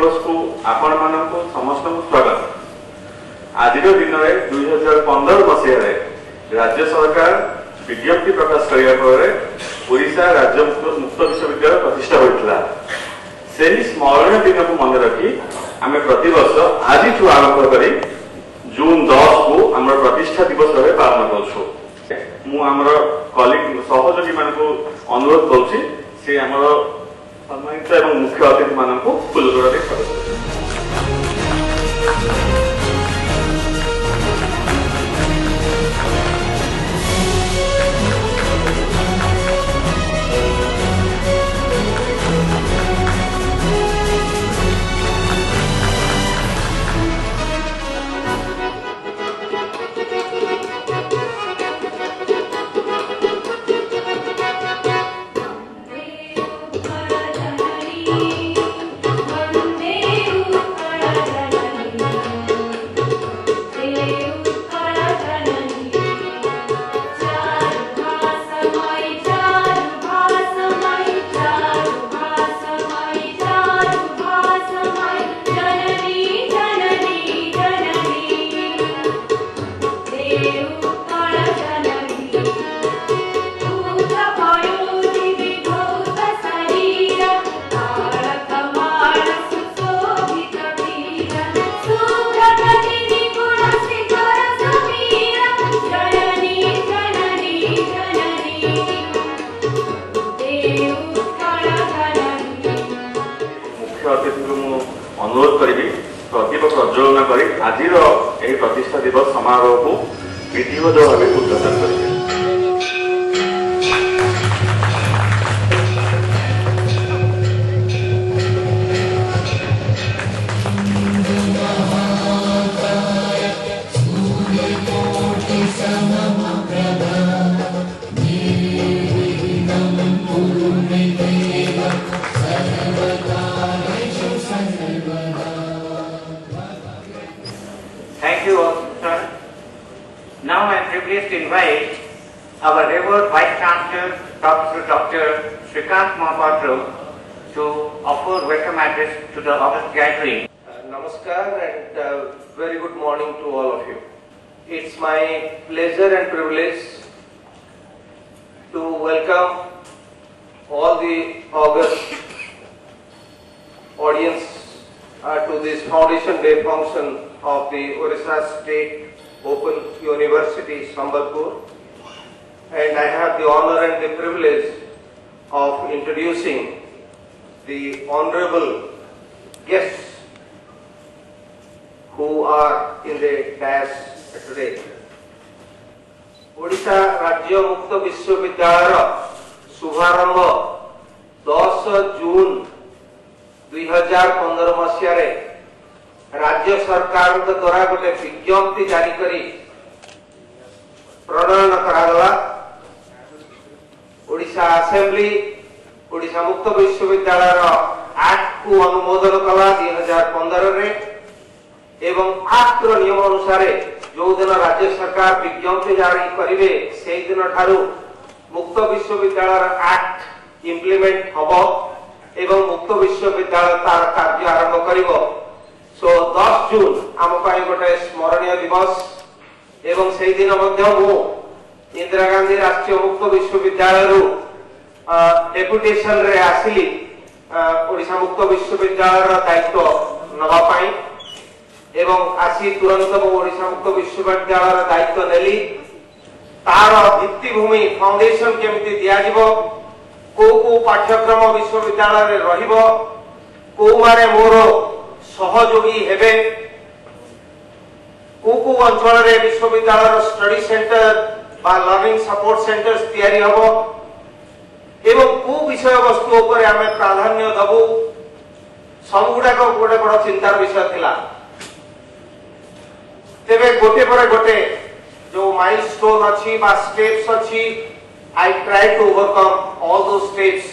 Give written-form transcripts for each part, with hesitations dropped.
दिवस को आपण मानक समस्त स्वागत। आज दिन में 2015 मसीह राज्य सरकार विज्ञप्ति प्रकाश करने पर ओडिशा राज्य मुक्त विश्वविद्यालय प्रतिष्ठा होता। से ही स्मरणीय दिन को मन रखी आम प्रतिवर्ष आज आरंभ कर जून 10 को आम प्रतिष्ठा दिवस भाव पालन करूँ। कलिग सहयोगी मान अनुरोध कर सम्मानित एवं मुख्य अतिथि मान फुलतोड़ा स्वागत। अनुरोध करी प्रदीप प्रज्वलन कर आज प्रतिष्ठा दिवस समारोह को विधिवत भाव उद्घाटन करेंगे। Thank you, sir. Now I am privileged to invite our revered Vice Chancellor, Dr. Shrikant Mahapatra, to offer welcome address to the August gathering. Namaskar and very good morning to all of you. It's my pleasure and privilege to welcome all the August audience to this Foundation Day function of the Orissa State Open University, Sambalpur, and I have the honor and the privilege of introducing the honorable guests who are in the dais today. Odisha Rajya Mukta Vishwavidyalaya शुभारंभ 10 जून 2015 मसीह राज्य सरकार द्वारा गोटे विज्ञप्ति जारी करी प्रणयन करागला। Odisha assembly Odisha मुक्त विश्वविद्यालय एक्ट को अनुमोदन कला 2015 रे एवं एक्ट नियम अनुसार जो दिन राज्य सरकार विज्ञप्ति जारी करिवे से दिन ठारू मुक्त विश्वविद्यालय एक्ट इम्प्लीमेंट हबो एवं मुक्त विश्वविद्यालय तार कार्य आरंभ करिवो। सो 10 जून आम गोटे स्मरणीय दिवस एवं से दिन इंदिरा गांधी राष्ट्रीय मुक्त विश्वविद्यालय डेपुटेशन रे आसिली ओडिशा मुक्त विश्वविद्यालय दायित्व नवा पाई एवं आसी तुरंत ओडिशा मुक्त विश्वविद्यालय दायित्व नेली। तार भित्तिभूमि फाउंडेशन केमिति दिया जिवो, को पाठ्यक्रम विश्वविद्यालय रे रहिबो, को माने मोर सहयोगी हेबे, को अंचल रे विश्वविद्यालय स्टडी सेंटर बा लर्निंग सपोर्ट सेंटर्स तैयारी हबो एवं को विषय वस्तु ऊपर आमे प्राधान्य दबु सबगुडा को गोटे बड़ चिंतार विषय थिला। तेबे गोटे पर गोटे जो माइलस्टोन अच्छी बा स्टेप्स अच्छी I try to overcome all those steps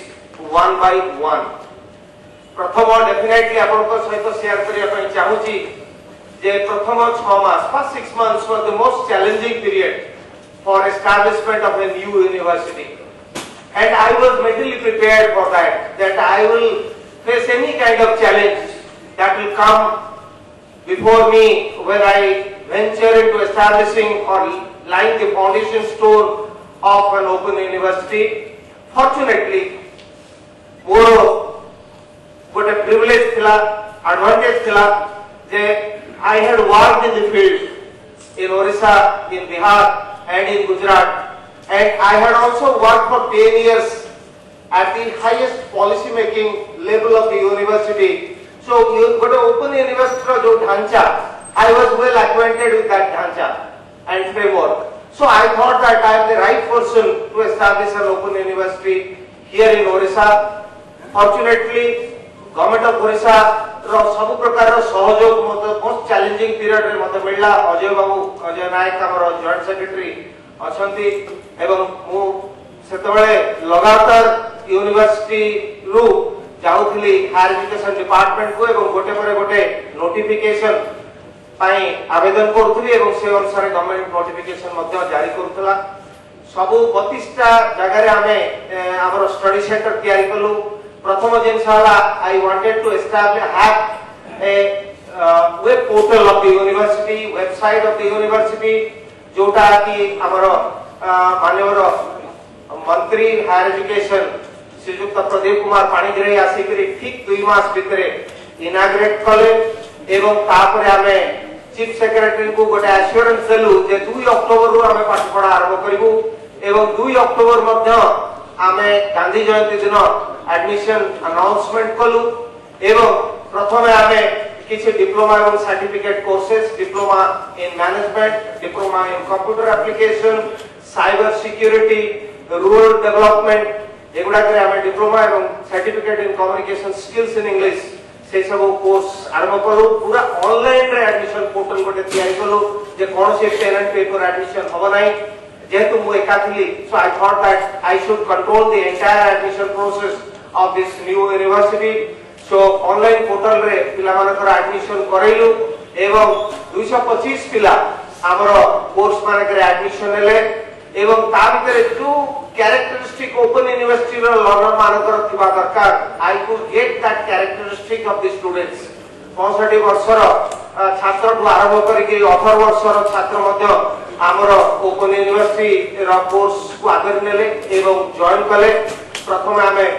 one by one. प्रथम डेफिनेटली आपनको सहित शेयर करिया ପାଇଁ चाहूची जे प्रथम 6 मास first 6 months were the most challenging period for establishment of a new university, and I was mentally prepared for that I will face any kind of challenge that will come before me when I venture into establishing or laying the foundation stone of an open university. Fortunately, more what a privilege thila, advantage thila, that I had worked in the field in Orissa, in Bihar and in Gujarat, and I had also worked for 10 years at the highest policy making level of the university. So, what an open university jo dhancha, I was well acquainted with that dhancha and framework. So I thought that I am the right person to establish an open university here in Orissa. Fortunately, government of Orissa ସବୁ ପ୍ରକାର ସହଯୋଗ ମୋତେ most challenging period ରେ ମୋତେ ମିଳିଲା। ଅଜୟ ବାବୁ ଅଜୟ ନାୟକ ଆମର joint secretary ଅଛନ୍ତି ଏବଂ ମୁଁ ସେତେବେଳେ ଲଗାତାର ୟୁନିଭର୍ସିଟି ରୁ ଯାଉଥିଲି ହାୟର ଏଜୁକେସନ ଡିପାର୍ଟମେଣ୍ଟ କୁ ଏବଂ ଗୋଟେ ପରେ ଗୋଟେ ନୋଟିଫିକେସନ ପାଇଁ ଆବେଦନ କରୁଥିଲି ଏବଂ ସେ ଅନୁସାରେ ଗଭର୍ଣ୍ଣମେଣ୍ଟ ନୋଟିଫିକେସନ ମଧ୍ୟ ଜାରି କରୁଥିଲା। ସବୁ 32ଟା ଜାଗାରେ ଆମେ ଆମର ଷ୍ଟଡି ସେଣ୍ଟର ତିଆରି କଲୁ। ପ୍ରଥମ ଜିନିଷ ହେଲା I wanted to have a web portal of the university, website of the university, जोटा कि ଆମର माननीय मंत्री हायर एजुकेशन श्रीयुक्त प्रदीप कुमार पाणिग्राही आसिकरी ठीक 2 मास भितरे इनाग्रेट कले एवं तापरे आमे चीफ सेक्रेटरी को गोटे एश्योरेंस देलु जे 2 अक्टोबर रु आमे पाठ पढ़ा आरंभ करिवु एवं 2 अक्टोबर मध्य आमे गांधी जयंती दिन एडमिशन अनाउंसमेंट कलु एवं प्रथमे आमे किसी डिप्लोमा एवं certificate courses, diploma in management, diploma in computer application, cyber security, rural development एगुडा करे आमे डिप्लोमा एवं certificate in communication skills in English से सब कोर्स आरंभ कलु। पूरा ऑनलाइन रे एडमिशन पोर्टल गोटे तैयारी कलु जे कोन से पेन एंड पेपर एडमिशन होबो नाही जेतु मु एका थिली। So I thought that I should control the entire admission process of this new university. So online portal रे पिला मानकर एडमिशन करैलु एवं 225 पिला हमरो कोर्स मानकर एडमिशन ले एवं ता भितर जो कैरेक्टरिस्टिक ओपन यूनिवर्सिटी रो लर्नर मानकर थिबा दरकार I could get that characteristic of the students. 65 वर्षर छात्र को आरंभ करके 18 वर्षर छात्र मध्य हमरो ओपन यूनिवर्सिटी रो कोर्स को आदर नेले एवं जॉइन कले। प्रथम आमे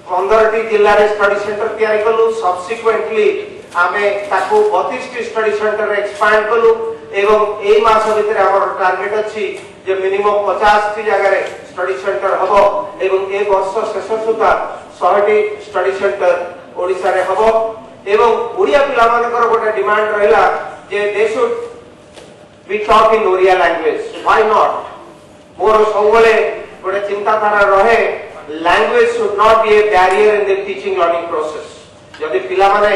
15टी जिल्ला रे स्टडी सेंटर तैयारी कलु। सब्सिक्वेंटली आमे ताको 32टी स्टडी सेंटर एक्सपांड कलु एवं एई मास भितर हमर टार्गेट अछि जे मिनिमम 50 टी जगह रे स्टडी सेंटर हबो एवं ए वर्ष शेष सुधा 100टी स्टडी सेंटर ओडिसा रे हबो एवं ओडिया पिला मानकर गोटे डिमांड रहला जे they should be taught in Odia language. Why not? मोर सबले गोटे चिंता धारा रहे language should not be a barrier in the teaching learning process. जदि पिला माने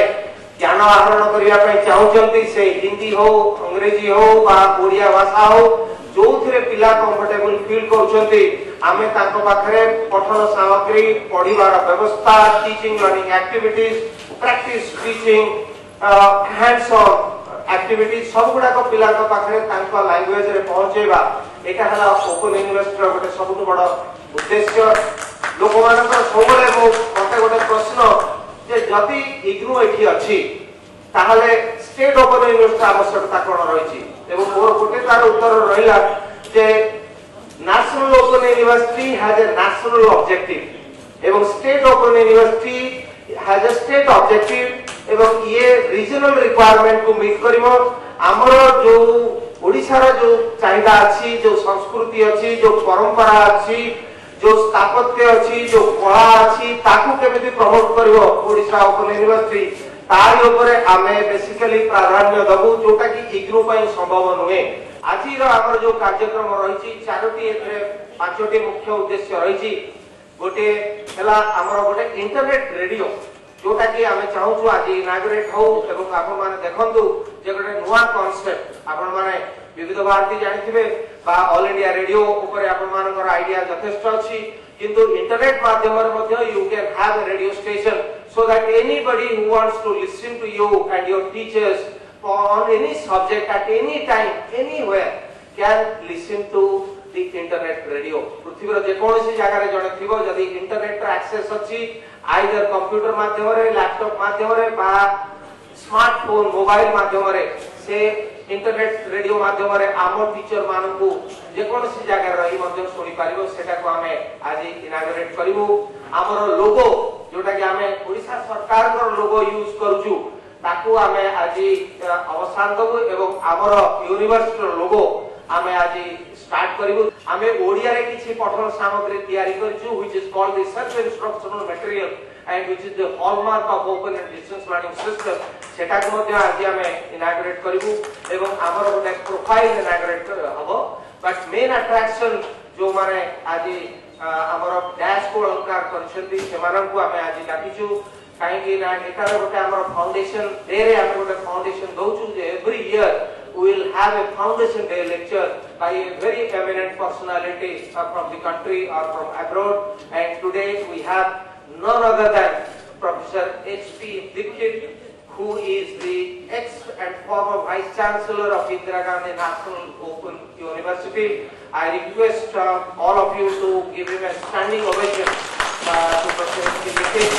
ज्ञान आहरण करिया पय चाहउचंती से हिंदी हो, अंग्रेजी हो बा ओडिया भाषा हो जोथिरे पिला कंफर्टेबल फील करउचंती आमे ताको पाखरे पठन सामग्री, पढिबार व्यवस्था, teaching learning activities, practice teaching, hands on activities सब गुडा को पिला को पाखरे ताको लैंग्वेज रे पहुंचेबा एटा हला ओपन यूनिवर्सिटी रो गोटे सबटु बड़ उद्देश्य। लोक मानकर सबले मते गोटे प्रश्न जे जदि इग्नू एठी अछि ताहले स्टेट ओपन यूनिवर्सिटी आवश्यकता कोन रहिछि एवं मोर गोटे तार उत्तर रहिला जे national open university has a national objective एवं state open university has a state objective एवं ये रीजनल रिक्वायरमेंट को मीट करिवो। हमरो जो ओडिसा रो जो चाहिदा अछि, जो संस्कृति अछि, जो परंपरा अछि, जो स्थापत्य अछि, जो कला अछि ताकू केमिति प्रमोट करिवो ओडिसा ओपन यूनिवर्सिटी तार ऊपर आमे बेसिकली प्राधान्य दबु जोटा कि इग्नू पय संभव नहे। आजि रो हमर जो कार्यक्रम रहिछि चारोटी एथरे पांचोटी मुख्य उद्देश्य रहिछि। गोटे हला हमर गोटे इंटरनेट रेडियो जोटा कि आमे चाहूछु आज इनाग्रेट हो एवं आपण माने देखंतु जे गोटे नुवा कांसेप्ट आपण माने विविध भारती जानिथिबे बा ऑल इंडिया रेडियो ऊपर आपण मानकर आईडिया यथेष्ट अछि किंतु इंटरनेट माध्यम रे मध्ये you can have a radio station so that anybody who wants to listen to you and your teachers on any subject at any time anywhere can listen to the internet radio। पृथ्वी रो जे कोनसी जगह रे जने थिबो जदी internet रो access अछि either computer माध्यम रे, laptop माध्यम रे बा स्मार्टफोन मोबाइल माध्यम से इंटरनेट रेडियो माध्यम आम टीचर मान को जेकोसी जगह रही शुणी पार सेटा को आम आज इनागुरेट करूँ आमर लोगो जोटा कि आम ओडिशा सरकार लोगो यूज करूँ ताकू आम आज अवसान दबु एवं आमर यूनिवर्सिटी लोगो आम आज स्टार्ट करूँ आम ओडिया रे किछि पठन सामग्री तैयारी करछु which is called the self instructional material and which is the hallmark of open and distance learning system सेटा को मध्ये आज आम इनागुरेट करूँ एवं आमर गोटे प्रोफाइल इनागुरेट हबो बट मेन अट्रैक्शन जो माने आज आमर डैश को अलंकार करछंती सेमान को आम आज डाकिछु काहे कि ना एटार गोटे आमर फाउंडेशन डे रे आम गोटे फाउंडेशन दोछु जे every year we will have a foundation day lecture by a very eminent personality from the country or from abroad, and today we have none other than Professor H.P. Dikshit, who is the ex and former Vice Chancellor of Indira Gandhi National Open University. I request all of you to give him a standing ovation to Professor Dikshit.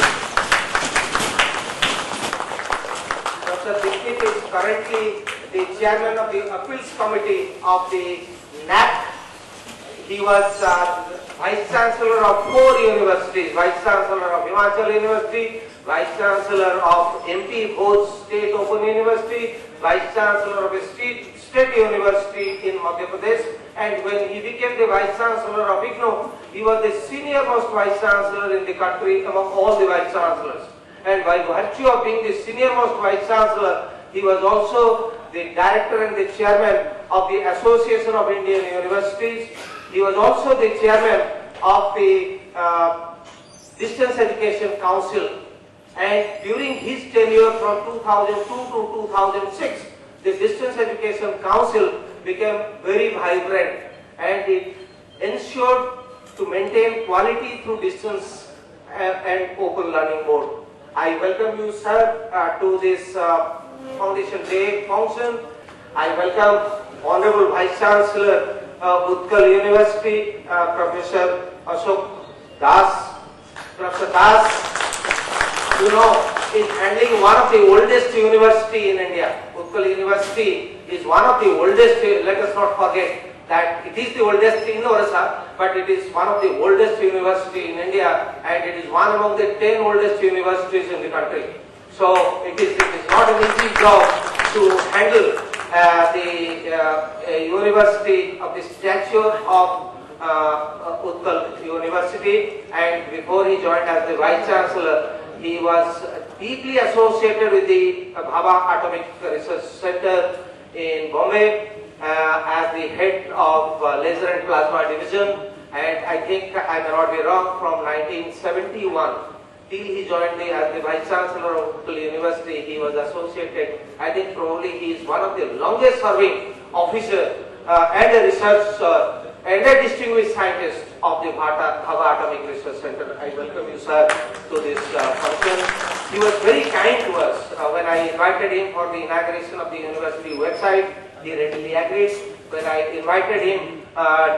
Professor Dikshit is currently the chairman of the appeals committee of the NAC. He was Vice Chancellor of 4 universities, Vice Chancellor of Himachal University, Vice Chancellor of MP Bhoj State Open University, Vice Chancellor of a state university in Madhya Pradesh, and when he became the Vice Chancellor of IGNOU, he was the senior most Vice Chancellor in the country among all the Vice Chancellors. And by virtue of being the senior most Vice Chancellor, he was also the director and the chairman of the Association of Indian Universities. He was also the chairman of the Distance Education Council, and during his tenure from 2002 to 2006, the Distance Education Council became very vibrant and it ensured to maintain quality through distance and open learning mode. I welcome you, sir, to this Foundation Day function. I welcome Honorable Vice Chancellor Utkal University, Professor Ashok Das. Professor Das, you know, is handling one of the oldest university in India. Utkal University is one of the oldest, let us not forget that it is the oldest in Orissa, but it is one of the oldest university in India, and it is one among the 10 oldest universities in the country. So it is not an easy job to handle the university of the stature of Utkal University, and before he joined as the Vice Chancellor, he was deeply associated with the Bhabha Atomic Research Center in Bombay as the head of Laser and Plasma Division, and I think I may not be wrong, from 1971 till he joined as the Vice Chancellor of Utkal University, he was associated. I think probably he is one of the longest serving officer and a researcher and a distinguished scientist of the Bhabha Atomic Research Center. I welcome you, sir, to this function. He was very kind to us. When I invited him for the inauguration of the university website, he readily agreed. When I invited him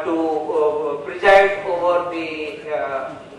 to preside over the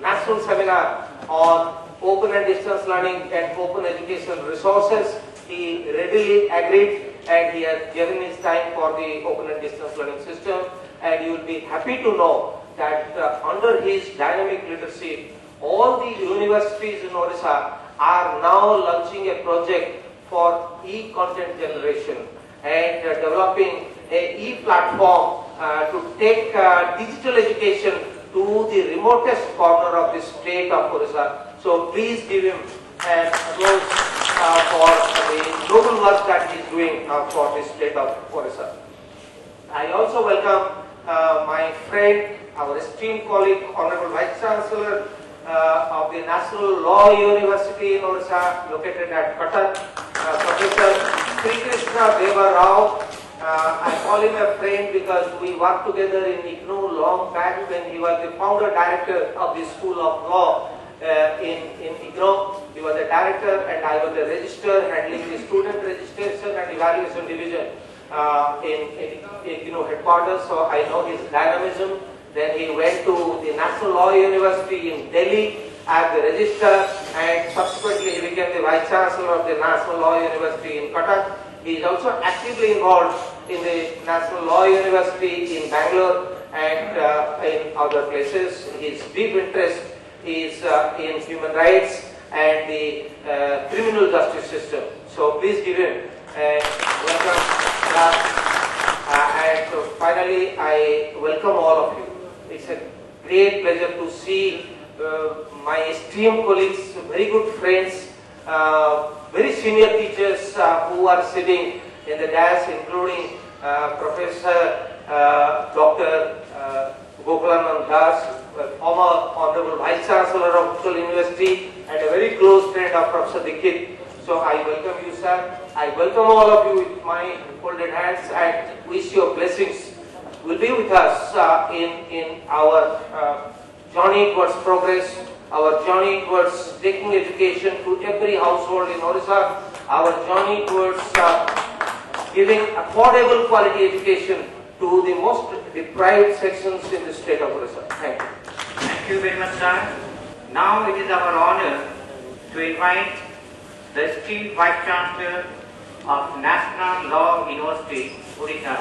national seminar on open and distance learning and open education resources, he readily agreed, and he has given his time for the open and distance learning system. And you will be happy to know that under his dynamic leadership, all the universities in Orissa are now launching a project for e-content generation and developing a e-platform to take digital education to the remotest corner of the state of Orissa. So please give him an applause for the noble work that he is doing for the state of Orissa. I also welcome my friend, our esteemed colleague, Honorable Vice Chancellor of the National Law University in Orissa, located at Cuttack, Professor Sri Krishna Deva Rao. I call him a friend because we worked together in IGNOU long back when he was the founder director of the School of Law in IGNOU. He was the director and I was the registrar handling the student registration and evaluation division in IGNOU headquarters. So I know his dynamism. Then he went to the National Law University in Delhi as the registrar. and subsequently he became the Vice Chancellor of the National Law University in Cuttack. He is also actively involved in the National Law University in Bangalore and in other places. His deep interest is in human rights and the criminal justice system. So please give him a welcome clap. And so finally, I welcome all of you. It's a great pleasure to see my esteemed colleagues, very good friends, very senior teachers who are sitting in the dais, including Professor Dr. Gokulanand Das, former Honorable Vice Chancellor of Utkal University, and a very close friend of Professor Dikshit. So I welcome you, sir. I welcome all of you with my folded hands and wish your blessings will be with us in our journey towards progress, our journey towards taking education to every household in Orissa, our journey towards giving affordable quality education to the most deprived sections in the state of Orissa. Thank you. Thank you very much, sir. Now it is our honor to invite the esteemed Vice Chancellor of National Law University, Odisha,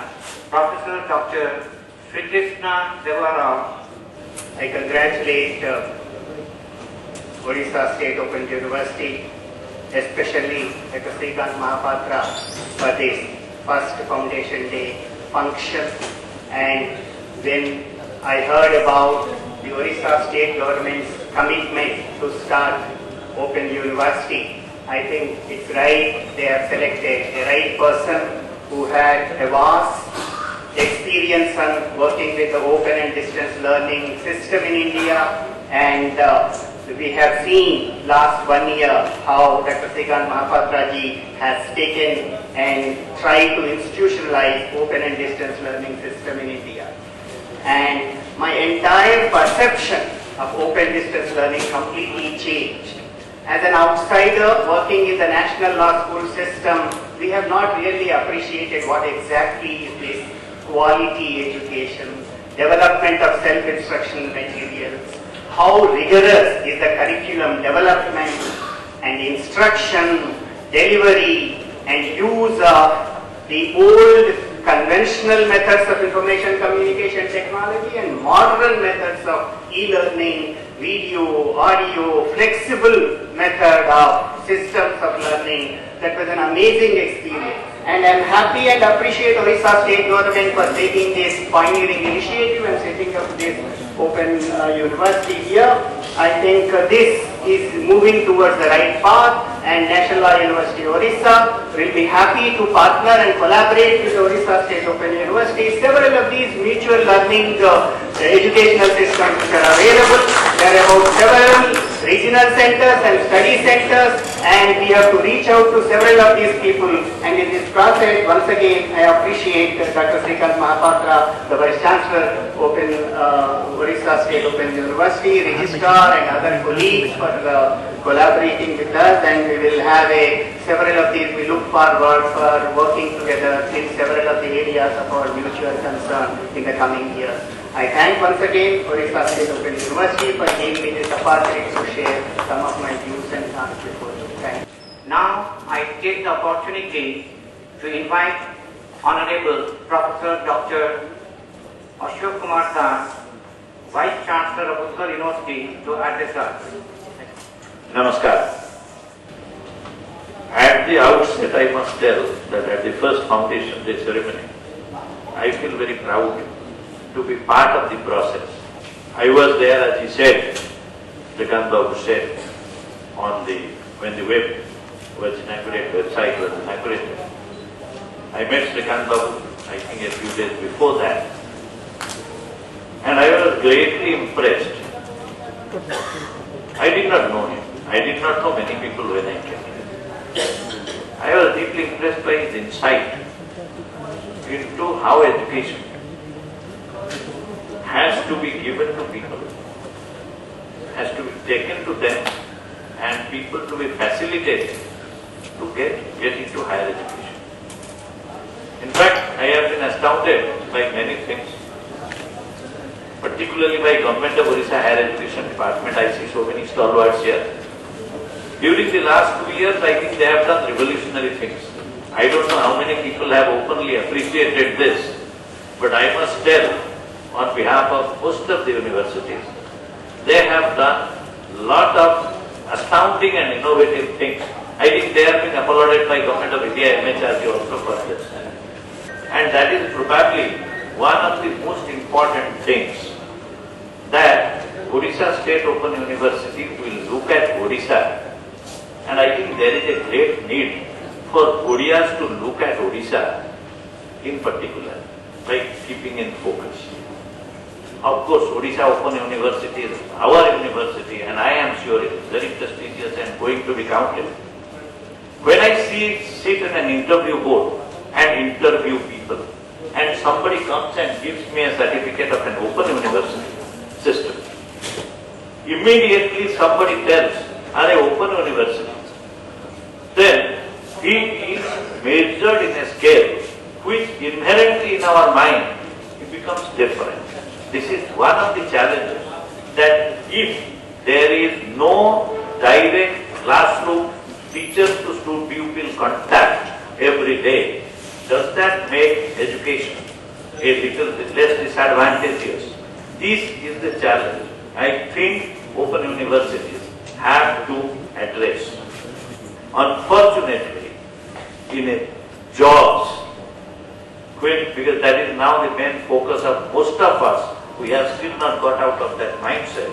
Professor Dr. Sri Krishna Devarao. I congratulate Odisha State Open University, especially Dr. Srikant Mahapatra, for this first Foundation Day function. And when I heard about the Odisha State Government's commitment to start Open University, I think it's right they have selected a right person who had a vast experience on working with the open and distance learning system in India, and we have seen last 1 year how Dr. Srikant Mahapatra ji has taken and tried to institutionalize open and distance learning system in India. And my entire perception of open distance learning completely changed. As an outsider working in the national law school system, we have not really appreciated what exactly is this quality education, development of self-instructional materials, how rigorous is the curriculum development and instruction, delivery and use of the old conventional methods of information communication technology and modern methods of e-learning, video, audio, flexible method of systems of learning. That was an amazing experience. And I'm happy and appreciate Odisha State Government for taking this pioneering initiative and setting up this open university here. I think this is moving towards the right path, and National Law University Odisha will be happy to partner and collaborate with Odisha State Open University. Several of these mutual learning educational systems which are available. There are about several regional centers and study centers, and we have to reach out to several of these people. And in this process, once again, I appreciate Dr. Srikant Mahapatra, the Vice Chancellor, Odisha State Open University, Registrar and other colleagues for collaborating with us, and we will have several of these. We look forward for working together in several of the areas of our mutual concern in the coming years. I thank once again Odisha State Open University for giving me this opportunity to share some of my views and thoughts before you. Thank you. Now I take the opportunity to invite Honorable Professor Dr. Ashok Kumar Das, Vice Chancellor of Utkal University, to address us. Namaskar. At the outset, I must tell that at the first Foundation Day ceremony, I feel very proud to be part of the process. I was there, as he said, Srikant Babu said, when the web was inaugurated, website was inaugurated. I met Srikant Babu, I think a few days before that, and I was greatly impressed. I did not know him. I did not know many people when I came here. I was deeply impressed by his insight into how education has to be given to people, has to be taken to them, and people to be facilitated to get into higher education. In fact, I have been astounded by many things, particularly by Government of Odisha Higher Education Department. I see so many stalwarts here. During the last 2 years, I think they have done revolutionary things. I don't know how many people have openly appreciated this, but I must tell on behalf of most of the universities, they have done a lot of astounding and innovative things. I think they have been applauded by Government of India, MHRD also for this. And that is probably one of the most important things, that Odisha State Open University will look at Odisha. And I think there is a great need for Odias to look at Odisha in particular, by keeping in focus. Of course, Odisha Open University is our university, and I am sure it is very prestigious and going to be counted. When I sit in an interview board and interview people, and somebody comes and gives me a certificate of an open university system, immediately somebody tells, are an open university, then he is measured in a scale which inherently in our mind it becomes different. This is one of the challenges, that if there is no direct classroom teacher to student pupil contact every day, does that make education a little bit less disadvantageous? This is the challenge I think open universities have to address. Unfortunately, in a jobs, because that is now the main focus of most of us, we have still not got out of that mindset.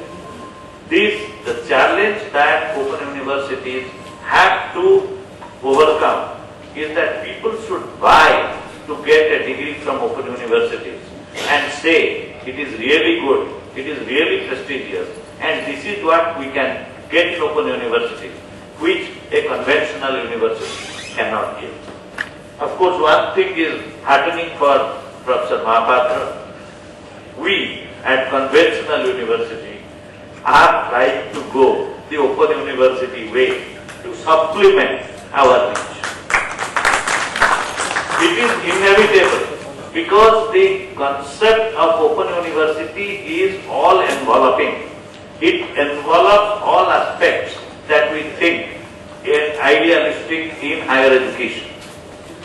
The challenge that open universities have to overcome is that people should vie to get a degree from open universities and say it is really good, it is really prestigious, and this is what we can get in open universities, which a conventional university cannot give. Of course, one thing is heartening for Professor Mahapatra. We at conventional university are trying to go the open university way to supplement our reach. It is inevitable because the concept of open university is all enveloping. It envelops all aspects that we think is idealistic in higher education.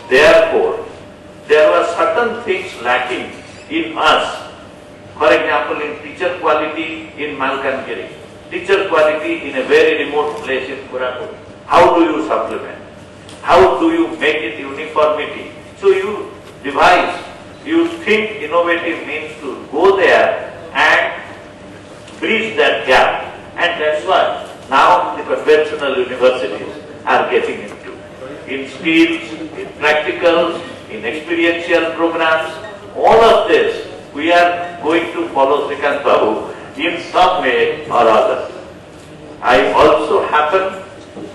Therefore, there were certain things lacking in us. For example, in teacher quality in Malkangiri, teacher quality in a very remote place in Korapu. How do you supplement? How do you make it uniformity? So you devise, you think innovative means to go there and bridge that gap. And that's what now the conventional universities are getting into. In skills, in practicals, in experiential programs, all of this we are going to follow Srikant Babu in some way or other. I also happen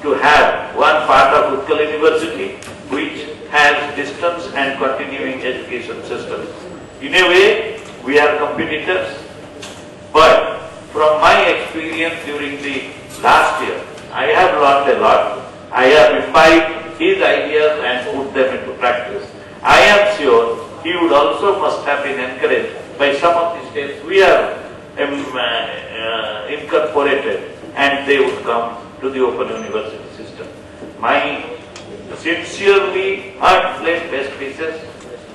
to have one part of Utkal University which has distance and continuing education system. In a way, we are competitors, but from my experience during the last year, I have learned a lot. I have imbibed his ideas and put them into practice. I am sure he would also must have been encouraged by some of the states we are incorporated, and they would come to the open university system. My sincerely heartfelt best wishes.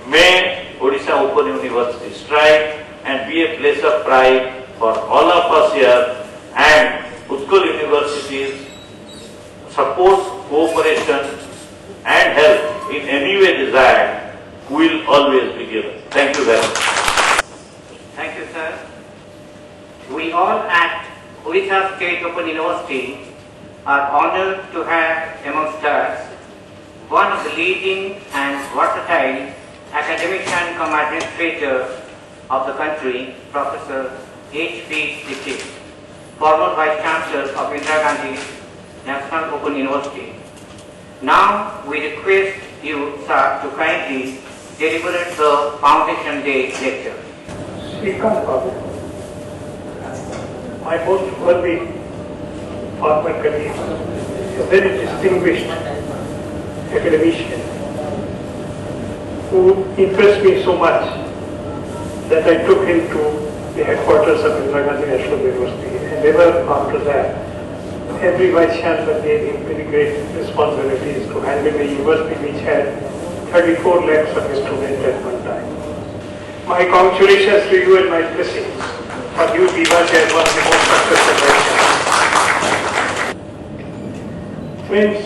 May Odisha Open University strive and be a place of pride for all of us here, and Utkal University's support, cooperation and help in any way desired will always be given. Thank you very much. Thank you, sir. We all at Odisha State Open University are honored to have amongst us one of the leading and versatile academician cum administrator of the country, Professor H.P. Dixit, former Vice Chancellor of Indira Gandhi National Open University. Now we request you, sir, to kindly deliver the Foundation Day lecture. Srikant Babu, my most worthy former colleague, a very distinguished academician who impressed me so much that I took him to the headquarters of Indira Gandhi National University, and ever after that every vice chancellor gave him very great responsibilities to handle a university which had 34 lakhs of students at one time. My congratulations to you and my blessings for you, Viva, as one of the most successful vice chancellors. Friends,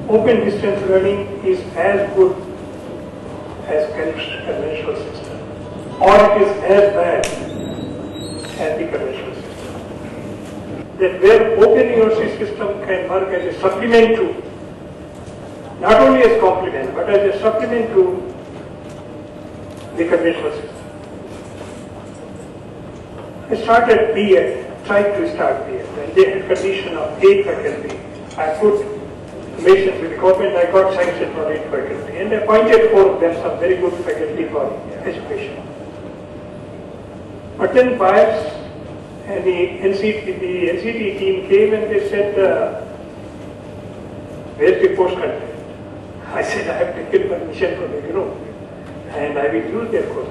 open distance learning is as good as conventional system, or it is as bad as the conventional system. That where open university system can work as a supplement to, not only as complement, but as a supplement to the conventional system. I started B.Ed, tried to start B.Ed, and they had condition of 8 faculty. I put relations with the government, I got sanctioned for 8 faculty, and appointed 4 of them, some very good faculty for education. But then Pius and the NCT team came and they said, where's the post content? I said, I have taken permission from the group and I will use their course.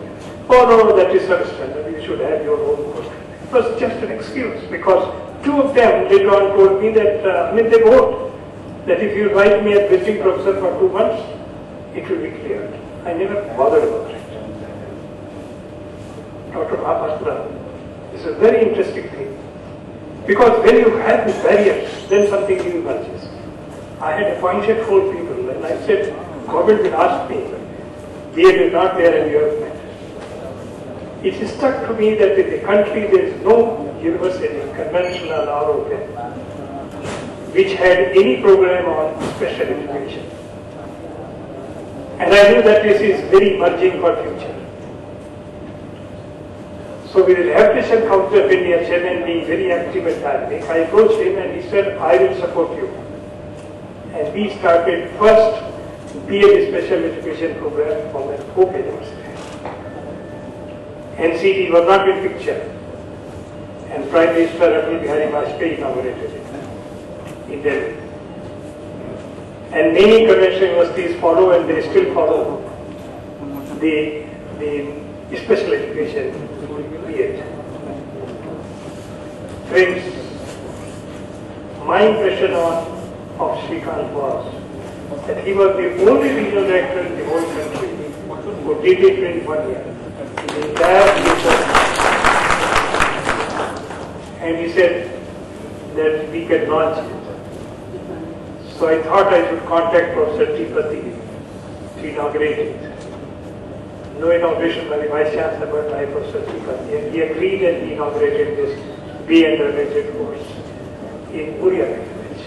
Oh no, that is not standard, you should have your own course. It was just an excuse because 2 of them later on told me that, they wrote that if you write me as visiting professor for 2 months, it will be cleared. I never bothered about it. Dr. Mahapatra, this is a very interesting thing. Because when you have these barriers, then something new emerges. I had appointed 4 people and I said, government will ask me, B.Ed is not there and you have met. It stuck to me that in the country there is no university, conventional or open, which had any program on special education. And I knew that this is very emerging for future. So with the Rehabilitation Council of India chairman being very active at that, I approached him and he said, I will support you. And we started first B.Ed special education program from an open university. NCT was not in picture. And Prime Minister Atal Bihari Vajpayee inaugurated it in Delhi. And many conventional universities follow and they still follow the special education B.Ed. Friends, my impression of Srikanth was that he was the only regional director in the whole country who did it in 1 year. The entire system. And he said that we can launch it. So I thought I should contact Professor Tipati to inaugurate it. No inauguration by the Vice Chancellor, but by Professor Tipati. And he agreed and he inaugurated this B.Ed related course in Uriya College.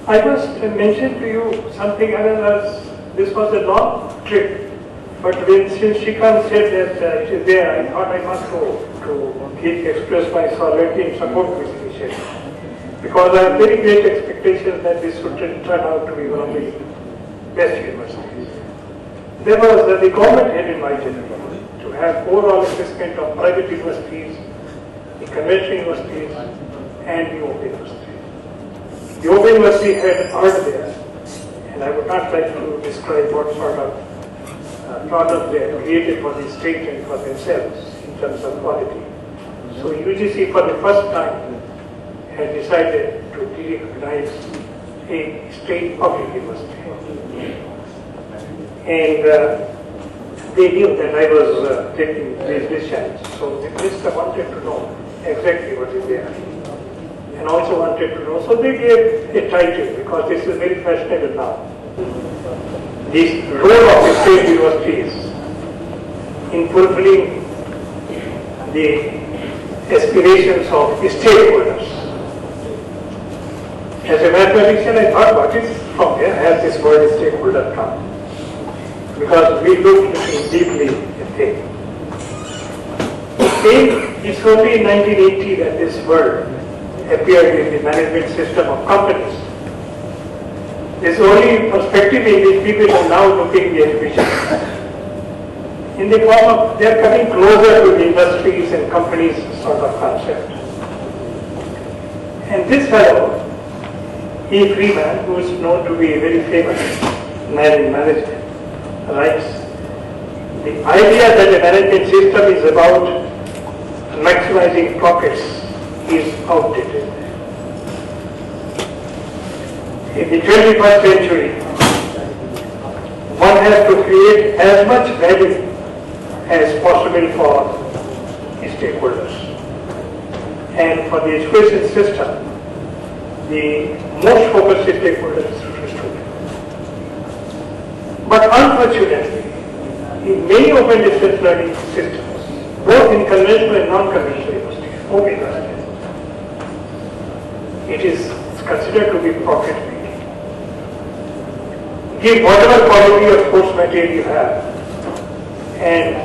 I must mention to you something else. This was a long trip, but when Srikanth said that it is there, I thought I must go to express my solidarity and support this initiative. Because I have very great expectations that this would turn out to be one of the best universities. There was the government had invited me to have overall assessment of private universities, the conventional universities, and the open universities. The open university had earned there, and I would not like to describe what sort of problems they had created for the state and for themselves in terms of quality. So UGC for the first time had decided to recognize a state public university. And they knew that I was taking these decisions. So the minister wanted to know exactly what is there. And also wanted to know. So they gave a title because this is very fashionable now. The role of the state universities in fulfilling the aspirations of stakeholders. As a mathematician, I thought, what is from where has this word stakeholder come? Because we looked deeply at things. It's only in 1980 that this word appeared in the management system of companies. There's only perspective in which people are now looking at education. In the form of, they're coming closer to the industries and companies sort of concept. And this fellow, E. Freeman, who is known to be a very famous man in management, writes, the idea that a management system is about maximizing profits is outdated. In the 21st century, one has to create as much value as possible for stakeholders. And for the education system, the most focused stakeholder is the student. But unfortunately, in many open distance learning systems, both in conventional and non-conventional universities, open universities, it is considered to be profit-making. Give whatever quality of course material you have and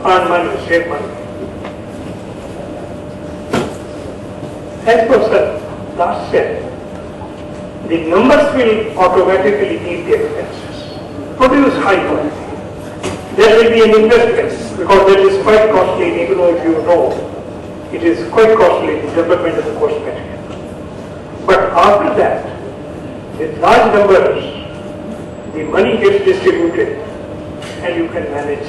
earn money, save money. As Professor last said, the numbers will automatically meet the expenses. Produce high quality. There will be an investment because that is quite costly, even though if you know, it is quite costly in development of the course material. But after that, with large numbers, the money gets distributed and you can manage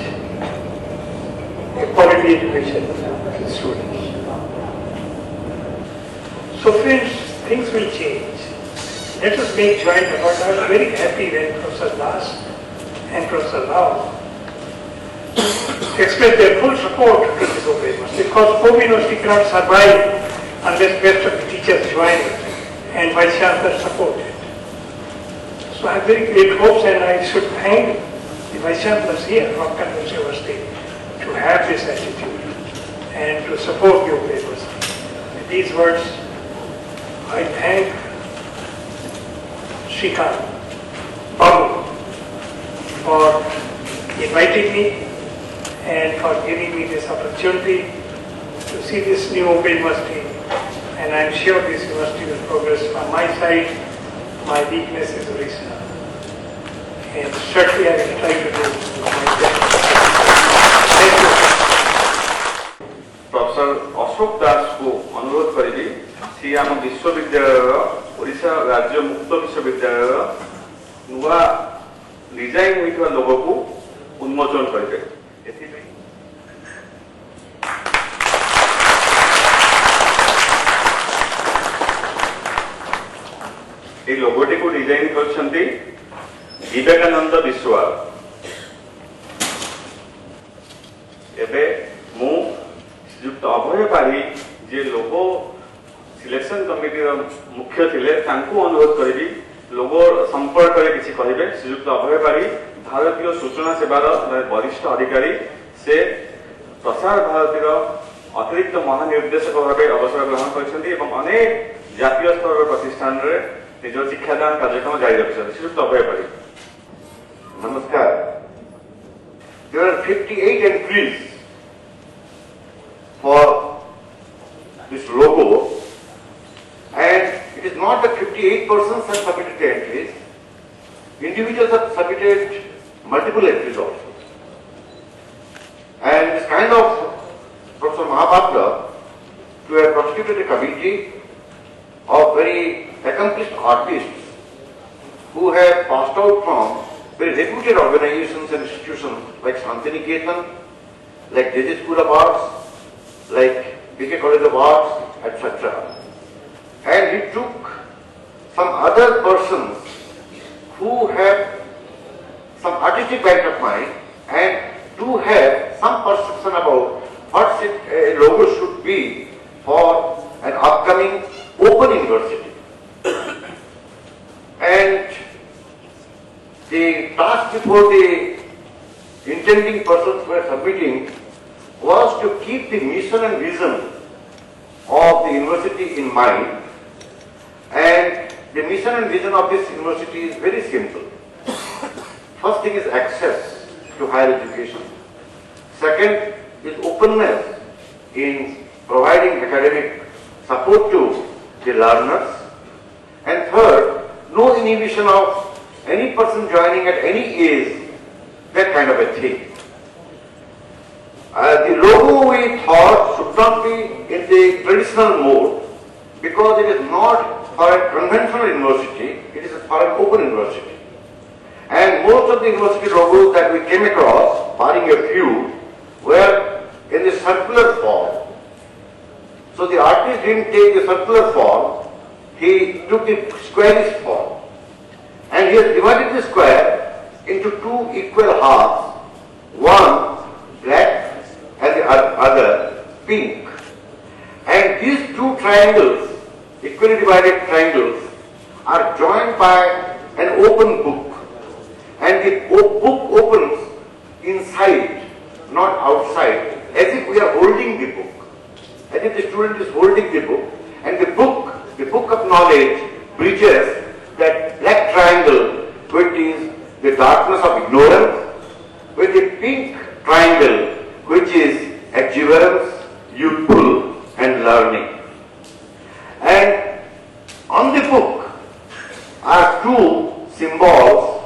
a quality education for the students. So friends, things will change. Let us make joint effort. I was very happy when Professor Das and Professor Rao expressed their full support to this open university because Open University cannot survive unless best of the teachers join it and Vice Chancellor support it. So I have very great hopes and I should thank the Vice Chancellors here from Cambridge University to have this attitude and to support the Open University. With these words, I thank Shrikant Babu for inviting me and for giving me this opportunity to see this new Open University, and I am sure this university will progress. From my side, my weakness is original, and certainly I will try to do my best. Thank you. Professor Ashok Das को अनुरोध करी सी आम विश्वविद्यालय ओडिशा राज्य मुक्त विश्वविद्यालय नुआ design होता लोगो को उन्मोचन करेंगे। ये लोगोटी को डिजाइन करछंती विवेकानंद विश्वाल। एबे मु श्रीयुक्त अभय पाढ़ी जे लोगो सिलेक्शन कमिटी मुख्य थिले तांको अनुरोध करी लोगो संपर्क रे किछि कहिबे। श्रीयुक्त अभय पाढ़ी भारतीय सूचना सेवार वरिष्ठ अधिकारी, से प्रसार भारतीर अतिरिक्त महानिर्देशक भाव अवसर ग्रहण करछंती एवं अनेक जातीय स्तर प्रतिष्ठान रे निज शिक्षादान कार्यक्रम जारी रखिछंती। श्रीयुक्त अभय पाढ़ी, नमस्कार। There are 58 entries for this logo, and it is not that 58 persons have submitted the entries. Individuals have submitted multiple entries also. And it's kind of Professor Mahapatra to have constituted a committee of very accomplished artists who have passed out from very reputed organizations and institutions like Shantiniketan, like J.J. School of Arts, like B.K. College of Arts, etc. And he took some other persons who have some artistic bent of mind and do have some perception about what a logo should be for an upcoming open university. And the task before the intending persons were submitting was to keep the mission and vision of the university in mind. And the mission and vision of this university is very simple. First thing is access to higher education. Second is openness in providing academic support to the learners. And third, no inhibition of any person joining at any age, that kind of a thing. The logo we thought should not be in the traditional mode because it is not for a conventional university, it is for an open university. And most of the university logos that we came across, barring a few, were in the circular form So the artist didn't take the circular form, he took the squarish form. And he has divided the square into two equal halves, one black and the other pink. And these two triangles, equally divided triangles, are joined by an open book. And the book opens inside, not outside, as if we are holding the book. As if the student is holding the book. And the book of knowledge, bridges that black triangle, which is the darkness of ignorance, with the pink triangle, which is exuberance, youthful and learning. And on the book are two symbols,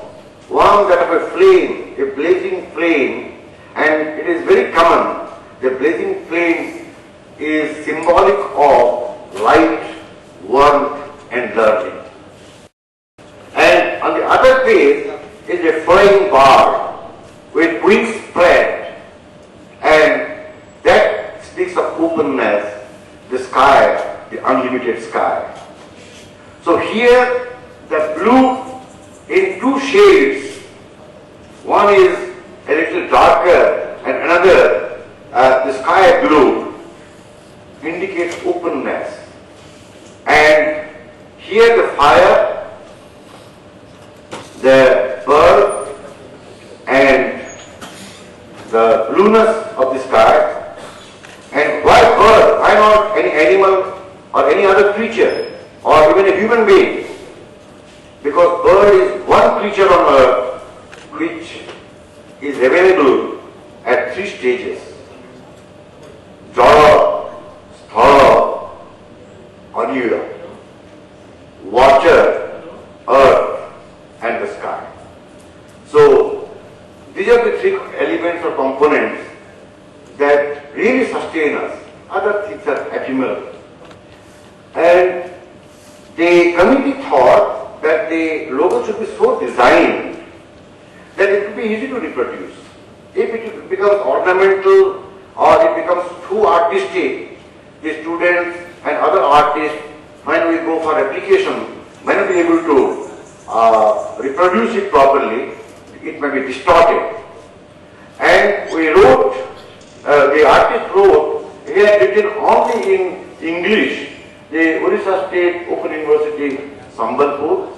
one that of a flame, a blazing flame, and it is very common. The blazing flame is symbolic of light, warmth and learning. And on the other page is a flying bird with wings spread, and that speaks of openness, the sky, the unlimited sky. So here the blue in two shades, one is a little darker and another, the sky blue, indicates openness. And here the fire, the bird and the blueness of the sky. And why bird? Why not any animal or any other creature or even a human being? Because bird is one creature on earth which is available at three stages: Jala, Sthala, Anira. Water, earth and the sky. So these are the three elements or components that really sustain us. Other things are ephemeral. And the committee thought that the logo should be so designed that it would be easy to reproduce. If it becomes ornamental or it becomes too artistic, the students and other artists, when we go for application, may not be able to reproduce it properly, it may be distorted. And we wrote, the artist wrote, he had written only in English, the Orissa State Open University, Sambalpur,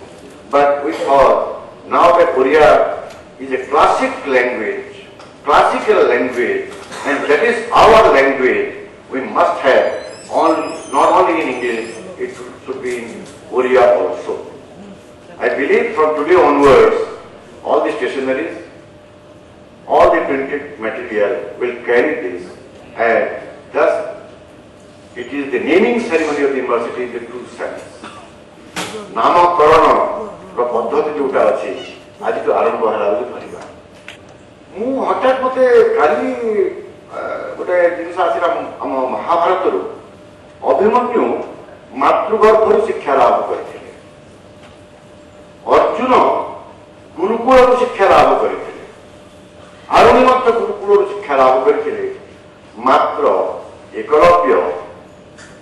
but we thought, now that Oriya is a classic language, classical language, and that is our language, we must have, not only in English, it should be in Oriya also. I believe from today onwards, all the stationaries, all the printed material will carry this, and thus it is the naming ceremony of the university in the true sense. Namakarana पद्धति जोटा अच्छी आज तो आरंभ है परिवार मु हठात मते काली गोटे जिनिस आसिला हम महाभारत रु अभिमन्यु मातृगर्भरु शिक्षा लाभ करथिले अर्जुन गुरुकुल शिक्षा लाभ करथिले अरुणिमत गुरुकुल शिक्षा लाभ करथिले मात्र एकलव्य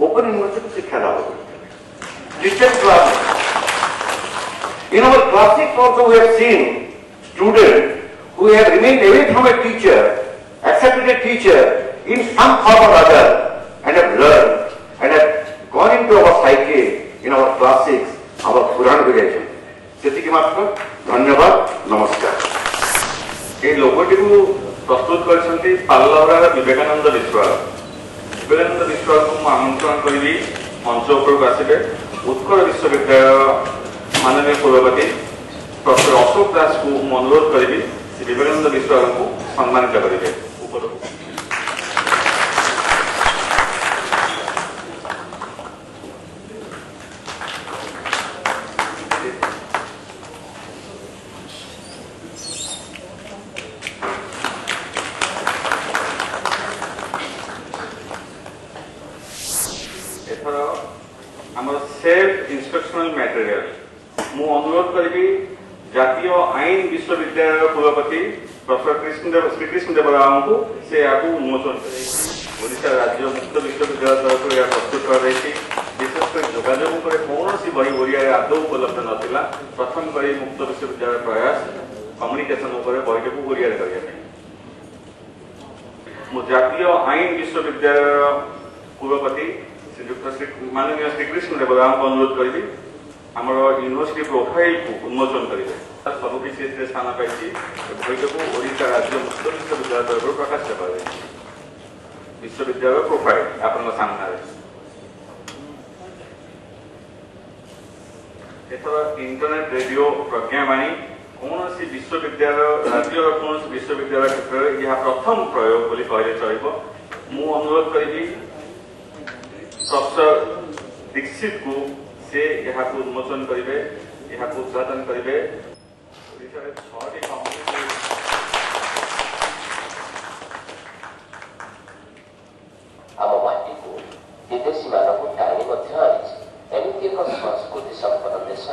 ओपन यूनिवर्सिटी शिक्षा लाभ करथिले distance class. In our classics also we have seen students who have remained away from a teacher, accepted a teacher in some form or other and have learned and have gone into our psyche in our classics, our Puran religion. सेतिकी मात्र धन्यवाद नमस्कार. ये लोगोटी को प्रस्तुत करछंती पाल्लावरा विवेकानंद विश्वाल. विवेकानंद विश्वाल को मैं आमंत्रण करी मंच ऊपर आसिबे उत्कल विश्वविद्यालय माननीय कुलपति प्रोफेसर अशोक दास को अनुरोध करी श्री विवेकानंद विश्वाल को सम्मानित करेंगे. एथर सेफ इंस्ट्रक्शनल मटेरियल मु अनुरोध करी जातीय आईन विश्वविद्यालय कुलपति प्रोफेसर श्रीकृष्ण देवराव को से आपको उन्मोचन करेंगे. ओडिशा राज्य मुक्त विश्वविद्यालय तरफ यह प्रस्तुत कराଯାଇଛି। विशेषकर जोगाजोग पर कौन बही ओडिया आदौ उपलब्ध नाला। प्रथम करी मुक्त विश्वविद्यालय प्रयास कम्युनिकेशन बहीटी को ओडिया करने जातीय आईन विश्वविद्यालय कुलपति श्रीयुक्त माननीय श्रीकृष्ण देवराम को अनुरोध करी आम यूनिवर्सिटी प्रोफाइल को उन्मोचन करेंगे। सबकि स्थान पाई बहीटी को ओडिशा राज्य मुक्त विश्वविद्यालय तरफ प्रकाश कर विश्वविद्यालय प्रोफाइल आपण सामने एथर इंटरनेट रेडियो प्रज्ञावाणी कौन विश्वविद्यालय राज्य कौन विश्वविद्यालय क्षेत्र में यह प्रथम प्रयोग बोली कहले चलिबो। मु अनुरोध करी प्रोफेसर दीक्षित को से यहाँ को उन्मोचन करेंगे, यहाँ को उद्घाटन करेंगे। ओडिशा रे 6टी कंपनी आम माटी को विदेशी मानक टाणी एमती एक संस्कृति संपन्न देश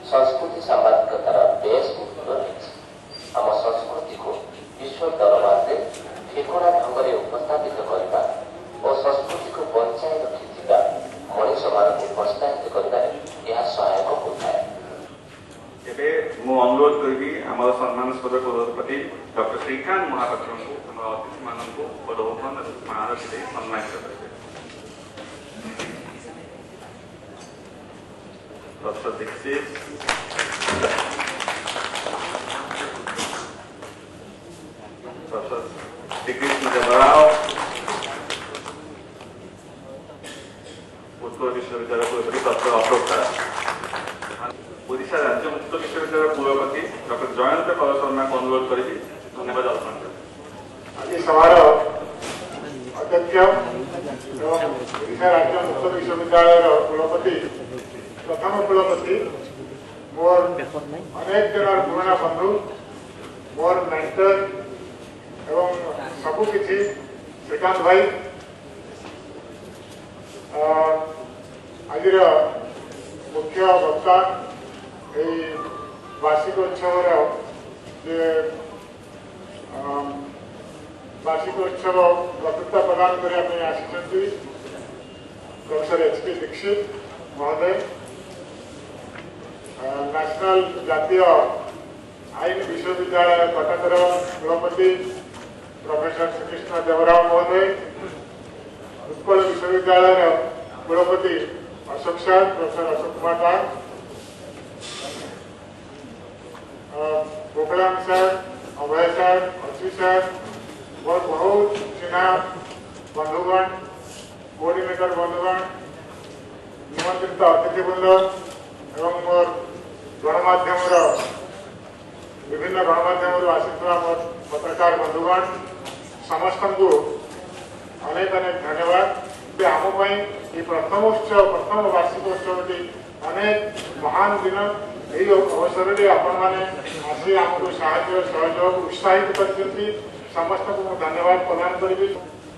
संस्कृति सामाजिकतार बेस गुरुत्व रही। आम संस्कृति को विश्व दरबार में ठेकड़ा ढंग से उपस्थापित करने और संस्कृति को बचाई रखि मनीष मान प्रोत्साहित कर सहायक होता है। मु अनुरोध करी आम सम्मानस्पद कुलपति डॉक्टर श्रीकांत महापात्र को अतिथि मान पदोत्थान स्मारक दे सम्मानित करेंगे। प्रोफेसर दीक्षित प्रोफेसर श्रीकृष्ण देवराव उत्कल विश्वविद्यालय कुलपति डॉक्टर अशोक दास ओडिशा राज्य मुक्त विश्वविद्यालय कुलपति डॉक्टर जयंत कल शर्मा को अनुरोध करी धन्यवाद अर्पण करें। आज सभार अध्यक्ष ओडिशा राज्य मुक्त विश्वविद्यालय कुलपति प्रथम कुलपति मोर अनेक जन पुराना बंधु मोर मेंटर एवं सबु किछि श्रीकांत भाई आज मुख्य वक्ता वार्षिक उत्सव वार्षिक उत्सव वक्तृता प्रदान करने आसी प्रोफेसर एचपी दीक्षित महोदय नेशनल जातीय आईन विश्वविद्यालय कटकर कुलपति प्रोफेसर श्रीकृष्ण देवराव महोदय उत्कल विश्वविद्यालय कुलपति Ashok sir professor Ashok Kumar Das Gokuldham sir अभय सर अक्षी सर और बहुत चिन्हा बंधुगण कोऑर्डिनेटर बंधुगण निमंत्रित अतिथिवृंद एवं मोर गणमाध्यम विभिन्न गणमाध्यम आसीथिबा मोर पत्रकार बंधुगण समस्त को अनेक अनेक धन्यवाद। आम प्रथम उत्सव प्रथम वार्षिक उत्सव अनेक महान दिन यही अवसर में आपण मैंने आसी आमको साहाय्य सहयोग उत्साहित कर समस्त को धन्यवाद प्रदान करी।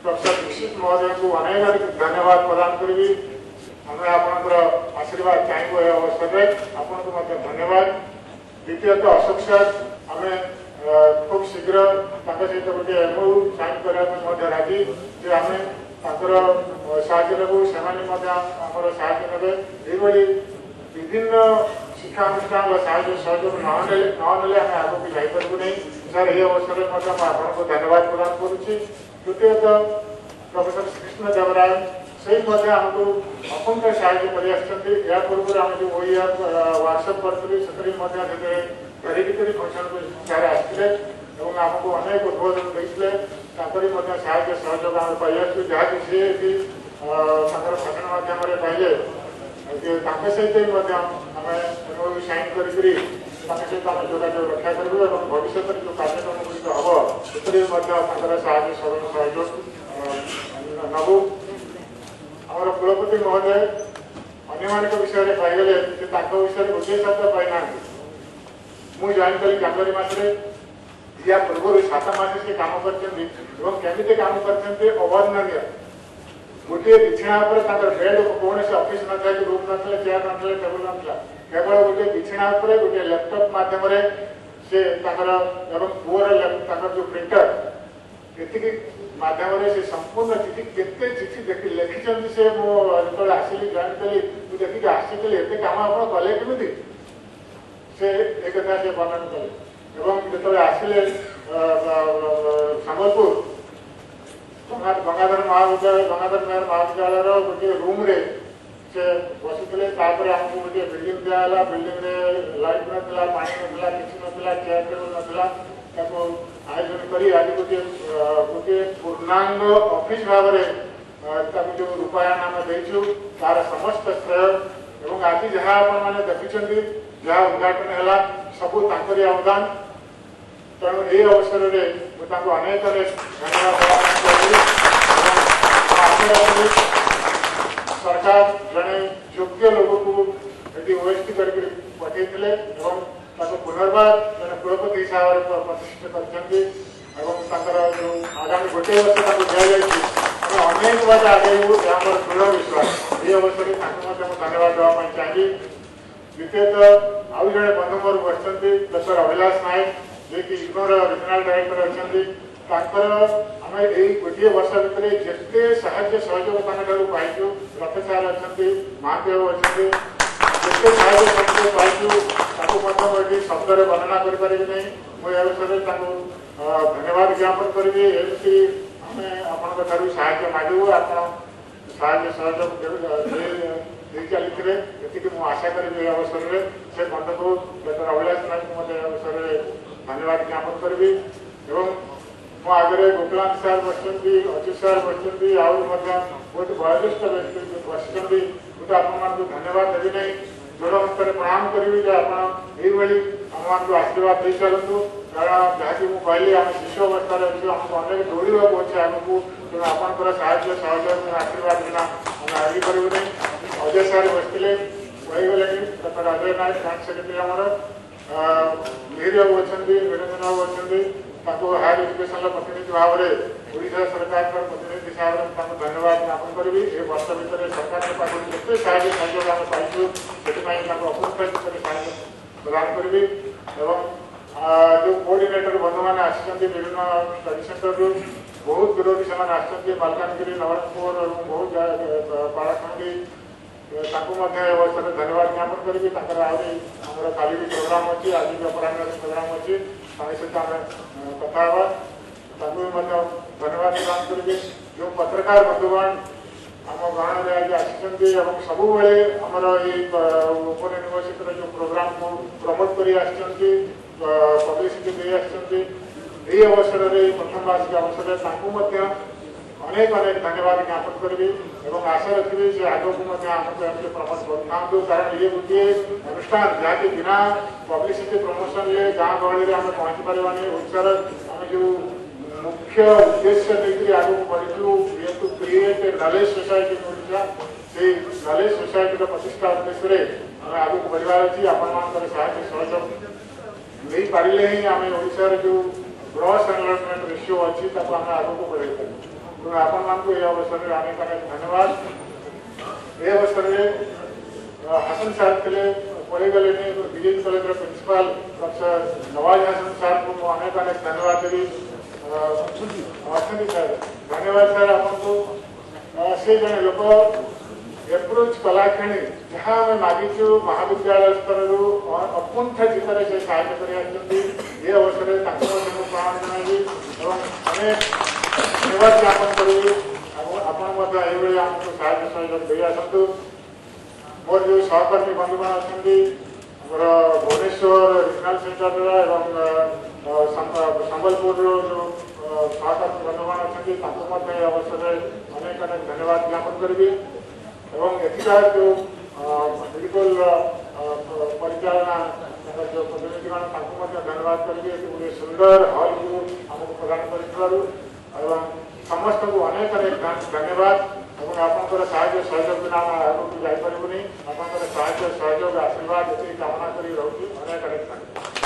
प्रोफेसर दीक्षित महोदय को अनेक धन्यवाद प्रदान करी। हमें आपंकर आशीर्वाद चाहबू यह अवसर में आपन को धन्यवाद। द्वितीयतः अशोक सर आम खूब शीघ्र सहित गोटे एमओ साइन करने राजी जे आम साहय नेबू से साहय ने विभिन्न शिक्षा अनुष्ठान साहय सहयोग नने आम आगे जापरू नहीं। सर ये अवसर में आपको धन्यवाद प्रदान करुच्ची। तृतीयतः प्रोफेसर श्रीकृष्ण देवराय से आमको अकुंठ साहय कर पूर्व आम जो ओईआर वर्कशॉप करूँ से भेरिफिकेटरी फंक्शन को सारे आसते आमको अनेक उद्बोधन देते साहय सहयोग आम पाई जहाँ सी भाषण मध्यम पाइले सहित आम साइन कर सहित आम जोगाजोग रक्षा करूँ और भविष्य में जो कार्यक्रम गुड़िक हम से साहय सहयोग नबू। आम कुलपति महोदय अन्य विषय में कहीगले विषय गोटे शब्द पाईना मुझे जॉइन कली जनवरी मसरे या पूर्व 7 मास से कम करमी कम करते अवर्णनीय गोटे बिछा बेड कौन से ऑफिस न था रूम ना चेयर ना टेबुल ना केवल गोटे बिछा गोटे लैपटॉप मध्यम से पुअर जो प्रिंटर ये माध्यम से संपूर्ण चिठी केते चिठी देखि लिखिछन से मो जो आसिली जॉइन कली मु देखि आसिली एते काम आपण कले केमिति से एक कथा से वर्णन कले एवं जो आसिले संबलपुर गंगाधर मेहर महाविद्यालय गोटे रूम रे से बसुले आमको गोटे बिल्डिंग दिगला बिल्डिंग रे लाइट ना पानी ना किसी ना चेयर टेबल ना आयोजन करी आज गोटे गोटे पूर्णांग ऑफिस भाव में जो रूपायन आम देचु तार समस्त श्रेय एवं आज जहाँ आपने देखिं जहाँ उद्घाटन है सबू तांकरी अवदान तेणु ये अवसर में मुझे अनेक अनेक धन्यवाद सरकार जड़े योग्य लोक को ओएसटी करके पठे पुनर्बार जड़े कुलपति हिसाब से प्रतिष्ठित कर जो आगामी गोटे वर्ष दिखाई अनेक बात आगे यहाँ दृढ़ विश्वास ये अवसर में धन्यवाद देवाई चाहिए द्वितीयतः आउ जड़े बंधु मोर बसते डॉक्टर अभिलाष नायक जे कि इग्नोर रिजनल डायरेक्टर अच्छा आम यही गोटे वर्ष भितर जिते साहाଯ୍य सहयोग पाइचु रथ सार अच्छा महादेव अच्छा जिते साहाଯ୍य सहयोग पाइचु शब्द वर्णना करें नहीं मुझे अवसर धन्यवाद ज्ञापन करी एमती आम आपण साहाଯ୍य मागू आप साहाଯ୍य सहयोग दे चली ये आशा करी अवसर में से बंधु को डॉक्टर अभिलाष नायक मत अवसर में धन्यवाद ज्ञापन करी मो आगे गोपीनाथ सार बसती अच्युत सार बसती आउ बहुत वयोज्येष्ठ व्यक्ति बसती मुझे आपको धन्यवाद देवी नहीं जोड़ हस्तर प्रणाम करी आपड़ी आम आशीर्वाद दे चलतु कारण जहाँकि मुझे कहली आम शिशु अवस्था अच्छे आमको अनेक दौड़ा अच्छे आगू तेणु आपंकर साहय सहयोग आशीर्वाद बिना आम आगे करूँ नहीं अजय सार बसते कहीगले डॉक्टर अजय नायक ब्रांच सेक्रेटरी आमर मिहिर बाबू अच्छा वीरेन्द्र बाबू अच्छा हायर एजुकेशन प्रतिनिधि भाव में ओडिशा सरकार प्रतिनिधि हिसाब से धन्यवाद ज्ञापन करी ए वर्ष भितर सरकार पाख जिते साहय सहयोग आम पाइचु से अपूर्व साहय प्रदान करी एवं जो कोऑर्डिनेटर बंधु मैंने आसी विभिन्न स्टडी सेंटर बहुत दूर से मालकानगिरी नवरंगपुर और बहुत पाड़ाखंडी अवसर धन्यवाद ज्ञापन करी आमर काली भी प्रोग्राम अच्छी आज भी अपराह प्रोग्राम अच्छी सहित आम कथा धन्यवाद प्रदान करी जो पत्रकार बंधुगण आम गाँव में आज आसी सब आमर ओपन यूनिवर्सिटी जो प्रोग्राम को प्रमोट कर पब्लिसिटी दे आसी अवसर में प्रथम वार्षिक अवसर अनेक अनेक धन्यवाद ज्ञापन करी आशा रखी से आगे को प्रमोट करूँ कारण ये गोटे अनुष्ठान जहाँकि बिना पब्लिसिटी प्रमोशन ले गाँव गहली में आम पहुँची पार्बानी ओडार आम जो मुख्य उद्देश्य नहीं आगे बढ़ू to create a knowledge society in Odisha से नॉलेज सोसाइटी प्रतिष्ठा उद्देश्य आम आगे बढ़ार अच्छी आपण साहय सहयोग नहीं पारे ही आम ओडार जो ग्रॉस एनरोलमेंट रेशियो अच्छी आगे को बढ़ाई पार तेणु आपण ये अवसर में अनेक अनेक धन्यवाद ये अवसर में हसन साहब थे पढ़ेगले BJP college principal professor Nawaz Hasan Sahab को अनेक अनेक धन्यवाद देवी अच्छा सर धन्यवाद सर आपको से जड़े लोक एप्रोच कलाक्षणी जहाँ आम मागिचु महाविद्यालय स्तर अकुंठ चित्तर से साहय कर अवसर में प्रणाम जन अनेक धन्यवाद ज्ञापन करी आपको साहय सहयोग दे आसतु मोर जो सहकर्मी बंधुगण अच्छा भुवनेश्वर रिजनल सेंटर संबलपुर जो सहकर्मी बंधुगण अच्छा अवसर में अनेक अनेक धन्यवाद ज्ञापन करी एथिकार जो मेडिकल परिचालना जो प्रतिनिधिगण धन्यवाद करी गोटे सुंदर हॉल को आमको प्रदान कर समस्त को अनेक अनेक धन्यवाद और साहय सहयोग बिना आगे जापरूनी आप साहय सहयोग आशीर्वाद ये कामना कर रोचे अनेक अनेक धन्यवाद।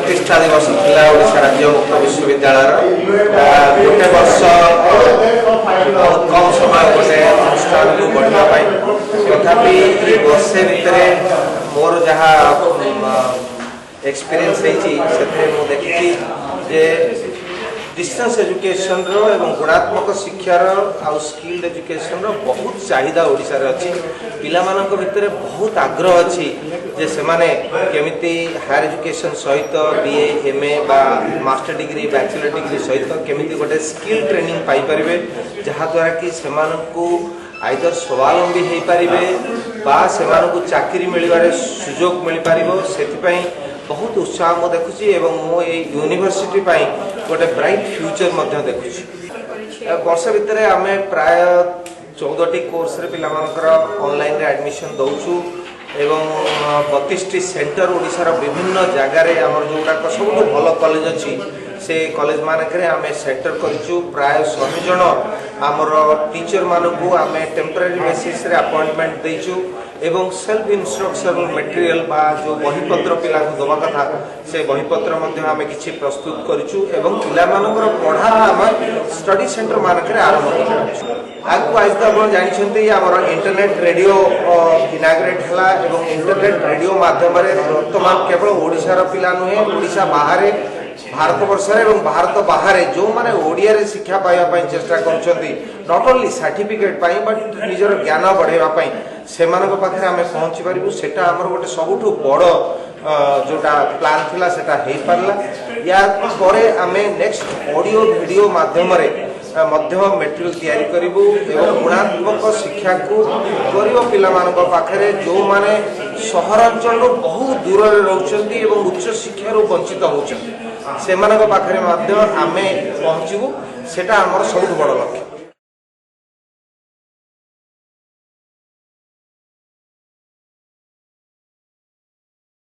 प्रतिष्ठा दिवस था ओडिशा राज्य मुक्त विश्वविद्यालय गोटे वर्ष बहुत कम समय गोटे अनुष्ठान को बढ़ापी तथापि वर्षे भितर मोर जहाँ एक्सपीरियंस हो देखी जे डिस्टेंस एजुकेशन रो एवं गुणात्मक शिक्षार आउ स्किल्ड एजुकेशन रो बहुत चाहिदा ओडिशा रे अछि पिला मानक भितर बहुत आग्रह अछि जे से माने केमिति हायर एजुकेशन सहित बीए एमए बा मास्टर डिग्री बैचलर डिग्री सहित केमिति गोटे स्किल ट्रेनिंग पाई परिबे जहा द्वारा कि से मानकू आइदर स्वावलंबी हो पारे बा से मानकू चाकरी मिलबारे सुजोग मिल पारिबो सेथिपई बहुत उत्साह मो देखुची एवं मो यूनिवर्सिटी पाई गोटे ब्राइट फ्यूचर मध्य देखुची वर्ष भितर आमे प्राय 14टी कोर्स रे पिला मानकर ऑनलाइन रे एडमिशन दउछु एवं 32टी सेंटर ओडिसा रो विभिन्न जगह रे हमर जोटा सब भल कॉलेज अछि से कॉलेज मानकरे आमे सेंटर करिछु प्राय 100 जन हमर टीचर मानकू आमे टेम्पररी बेसिस रे अपॉइंटमेंट देइछु एवं सेल्फ इंस्ट्रक्शनल मटेरियल बा जो बहीपत्र पिला को दवा कथा से बहीपत्र मध्य आमे किछि प्रस्तुत करिछु एवं पिला मानकर पढ़ा आमे स्टडी सेंटर मानकरे आरंभ करिछु आगु आज त आपण जानिछन्ते हमर इंटरनेट रेडियो इनाग्रेट हला एवं इंटरनेट रेडियो माध्यम रे वर्तमान केवल ओडिसा रो पिला नुहे ओडिसा बाहर भारत वर्ष एवं भारत बाहर जो माने ओडिया रे शिक्षा पाइबा पई चेष्टा करछन्ती नॉट ओनली सर्टिफिकेट पाई बट निजर ज्ञान बढ़ेबा पई सेमानक पाखरे आमे पहुंची परिबु सेटा हमर गोटे सबुठु बड़ जोटा प्लान थिला सेटा हे परला या परे आमे नेक्स्ट ऑडियो वीडियो माध्यम रे मध्य मटेरियल तैयारी करिबु एवं गुणात्मक शिक्षा को गरीब पिला मानक पाखरे जो माने सहरांचल बहुत दूर रे रहउछन्ती एवं उच्च शिक्षा रो वंचित होउछन्ती सेमानक पाखरे माध्यम आमे पहुंचीबु सेटा हमर सबुठु बड़ लक्ष्य।